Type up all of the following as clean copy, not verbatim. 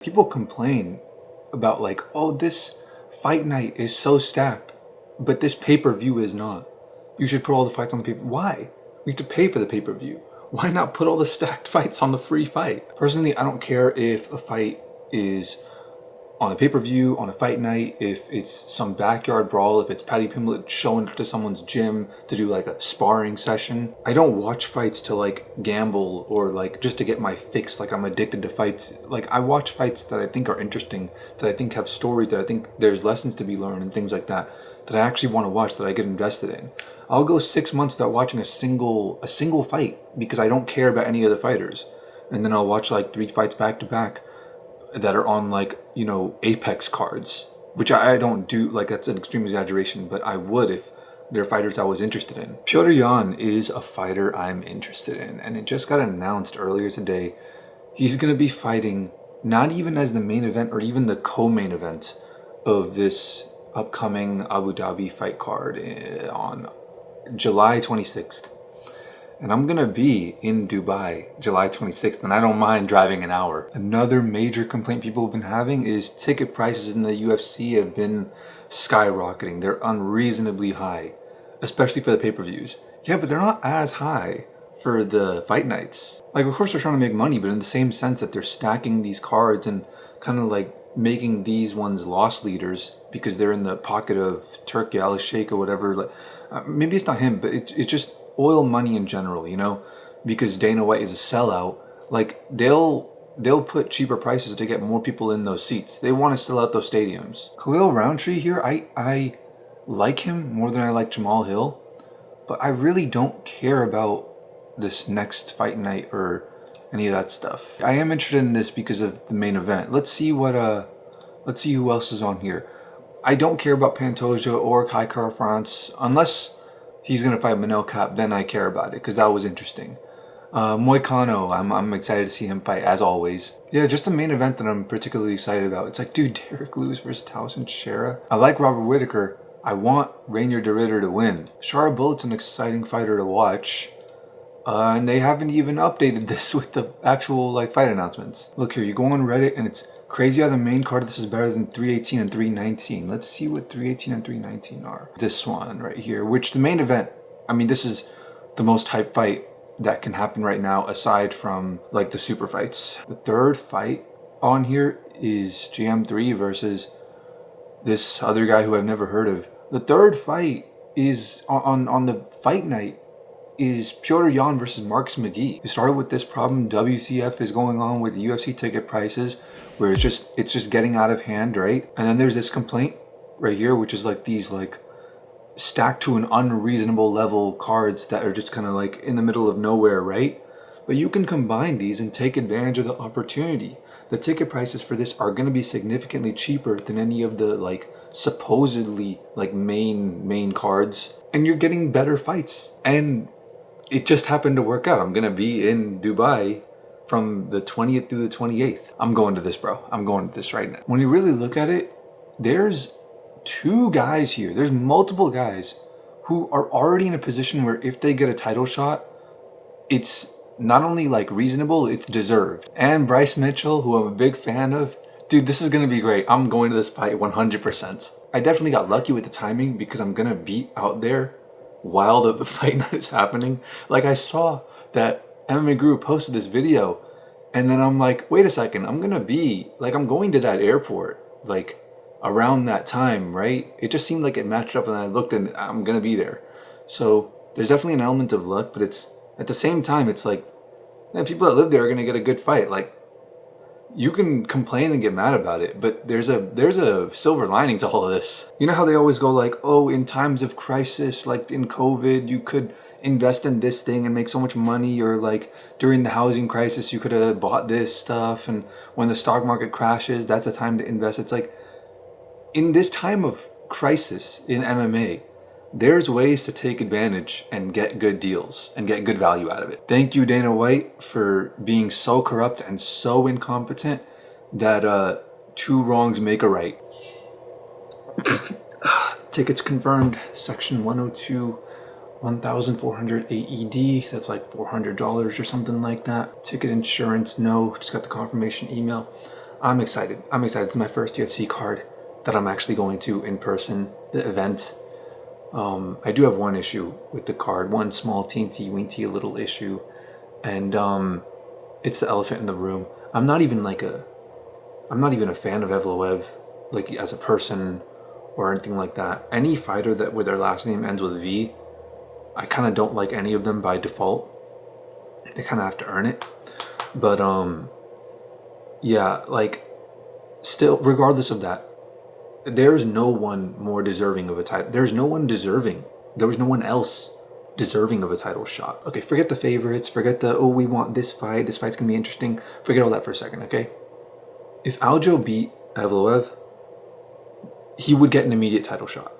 People complain about like, oh, this fight night is so stacked, but this pay-per-view is not. You should put all the fights on the pay. Why? We have to pay for the pay-per-view. Why not put all the stacked fights on the free fight? Personally, I don't care if a fight is on a pay-per-view, on a fight night, if it's some backyard brawl, if it's Paddy Pimblett showing up to someone's gym to do like a sparring session. I don't watch fights to like gamble or like just to get my fix, like I'm addicted to fights. Like I watch fights that I think are interesting, that I think have stories, that I think there's lessons to be learned and things like that, that I actually want to watch, that I get invested in. I'll go 6 months without watching a single fight because I don't care about any of the fighters. And then I'll watch like 3 fights back to back that are on like, you know, Apex cards, which I don't do. Like that's an extreme exaggeration, but I would if they're fighters I was interested in. Petr Yan is a fighter I'm interested in, and it just got announced earlier today. He's going to be fighting not even as the main event or even the co-main event of this upcoming Abu Dhabi fight card on July 26th. And I'm gonna be in Dubai July 26th, and I don't mind driving an hour. Another major complaint people have been having is ticket prices in the UFC have been skyrocketing. They're unreasonably high, especially for the pay-per-views. Yeah, but they're not as high for the fight nights. Like, of course they're trying to make money, but in the same sense that they're stacking these cards and kind of like making these ones loss leaders because they're in the pocket of Turkey Al Sheikh or whatever. Like, maybe it's not him, but it's just oil money in general, you know, because Dana White is a sellout. Like they'll put cheaper prices to get more people in those seats. They want to sell out those stadiums. Khalil Roundtree here, I like him more than I like Jamal Hill, but I really don't care about this next fight night or any of that stuff. I am interested in this because of the main event. Let's see who else is on here. I don't care about Pantoja or Kai Kara France unless he's going to fight Manel Kape, then I care about it, because that was interesting. Moicano, I'm excited to see him fight, as always. Yeah, just the main event that I'm particularly excited about. It's like, dude, Derek Lewis versus Towson Shera. I like Robert Whittaker. I want Rainier de Ridder to win. Shara Bullet's an exciting fighter to watch. And they haven't even updated this with the actual like fight announcements. Look here, you go on Reddit and it's crazy how the main card this is better than 318 and 319. Let's see what 318 and 319 are. This one right here, which the main event, I mean, this is the most hype fight that can happen right now aside from like the super fights. The third fight on here is GM3 versus this other guy who I've never heard of. The third fight is on the fight night is Petr Yan versus Marcus McGee. It started with this problem WTF is going on with UFC ticket prices, where it's just getting out of hand, right? And then there's this complaint right here, which is like these like stacked to an unreasonable level cards that are just kind of like in the middle of nowhere, right? But you can combine these and take advantage of the opportunity. The ticket prices for this are going to be significantly cheaper than any of the like supposedly like main cards, and you're getting better fights. And it just happened to work out. I'm going to be in Dubai from the 20th through the 28th. I'm going to this, bro. I'm going to this right now. When you really look at it, there's 2 guys here. There's multiple guys who are already in a position where if they get a title shot, it's not only like reasonable, it's deserved. And Bryce Mitchell, who I'm a big fan of, dude, this is going to be great. I'm going to this fight 100%. I definitely got lucky with the timing because I'm going to be out there while the fight night is happening. Like I saw that MMA Guru posted this video and then I'm like, wait a second, I'm going to that airport like around that time, right? It just seemed like it matched up and I looked and I'm going to be there. So there's definitely an element of luck, but it's at the same time, it's like, man, people that live there are going to get a good fight. Like you can complain and get mad about it, but there's a silver lining to all of this. You know how they always go like, oh, in times of crisis, like in COVID, you could invest in this thing and make so much money, or like during the housing crisis, you could have bought this stuff, and when the stock market crashes, that's a time to invest. It's like, in this time of crisis in MMA, there's ways to take advantage and get good deals and get good value out of it. Thank you, Dana White, for being so corrupt and so incompetent that 2 wrongs make a right. Tickets confirmed, section 102, 1,400 AED. That's like $400 or something like that. Ticket insurance, no, just got the confirmation email. I'm excited. I'm excited. It's my first UFC card that I'm actually going to in person, the event. I do have one issue with the card, one small teensy weensy little issue, and it's the elephant in the room. I'm not even a fan of Evloev, like as a person or anything like that. Any fighter that with their last name ends with V, I kind of don't like any of them by default. They kind of have to earn it. But yeah, like still, regardless of that, there's no one more deserving of a title. There's no one deserving. There was no one else deserving of a title shot. Okay, forget the favorites. Forget the, oh, we want this fight. This fight's going to be interesting. Forget all that for a second, okay? If Aljo beat Evloev, he would get an immediate title shot.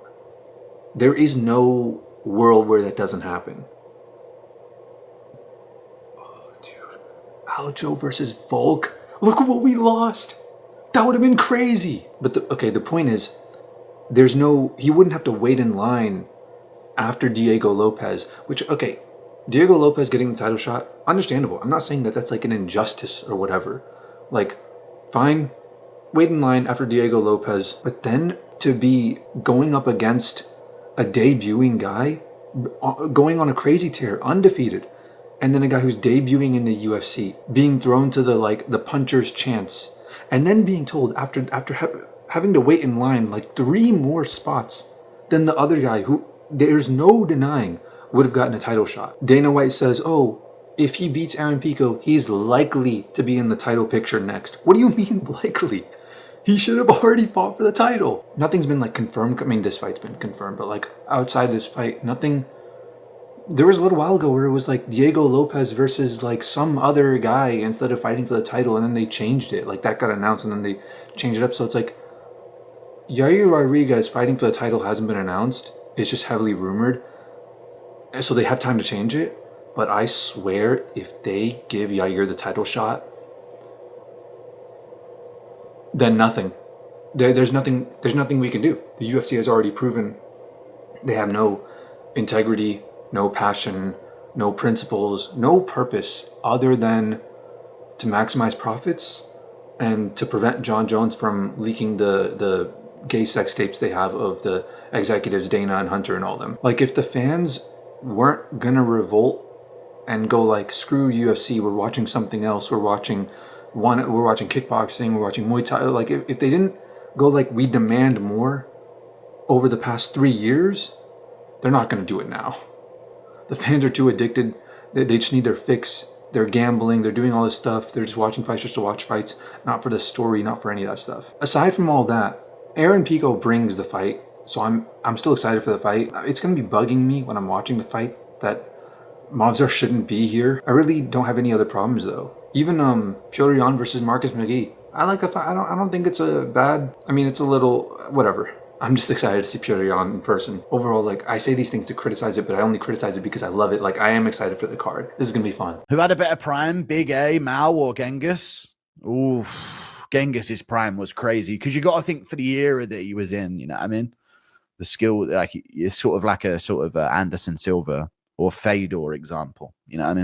There is no world where that doesn't happen. Oh, dude. Aljo versus Volk. Look at what we lost. That would have been crazy. But the point is, he wouldn't have to wait in line after Diego Lopez, which, okay, Diego Lopez getting the title shot, understandable. I'm not saying that that's like an injustice or whatever. Like, fine, wait in line after Diego Lopez, but then to be going up against a debuting guy, going on a crazy tear, undefeated, and then a guy who's debuting in the UFC, being thrown to the puncher's chance, and then being told after having to wait in line like 3 more spots than the other guy who there's no denying would have gotten a title shot. Dana White says, oh, if he beats Aaron Pico, he's likely to be in the title picture next. What do you mean likely? He should have already fought for the title. Nothing's been like confirmed. I mean, this fight's been confirmed, but like outside this fight, nothing. There was a little while ago where it was like Diego Lopez versus like some other guy instead of fighting for the title, and then they changed it. Like that got announced and then they changed it up. So it's like Yair Rodriguez fighting for the title hasn't been announced. It's just heavily rumored. So they have time to change it. But I swear if they give Yair the title shot, then nothing. There's nothing we can do. The UFC has already proven they have no integrity, no passion, no principles, no purpose other than to maximize profits and to prevent John Jones from leaking the gay sex tapes they have of the executives, Dana and Hunter and all them. Like if the fans weren't gonna revolt and go like, screw UFC, we're watching something else, we're watching kickboxing, we're watching Muay Thai, like if they didn't go like, we demand more over the past 3 years, they're not gonna do it now. The fans are too addicted. They just need their fix. They're gambling. They're doing all this stuff. They're just watching fights just to watch fights, not for the story, not for any of that stuff. Aside from all that, Aaron Pico brings the fight, so I'm still excited for the fight. It's gonna be bugging me when I'm watching the fight that Movsar shouldn't be here. I really don't have any other problems though. Even Petr Yan versus Marcus McGee. I like the fight. I don't think it's a bad. I mean, it's a little whatever. I'm just excited to see Petr Yan in person. Overall, like, I say these things to criticize it, but I only criticize it because I love it. Like, I am excited for the card. This is going to be fun. Who had a better prime, Big A, Mao, or Genghis? Ooh, Genghis's prime was crazy because you got to think for the era that he was in, you know what I mean? The skill, like, it's sort of like a Anderson Silva or Fedor example, you know what I mean?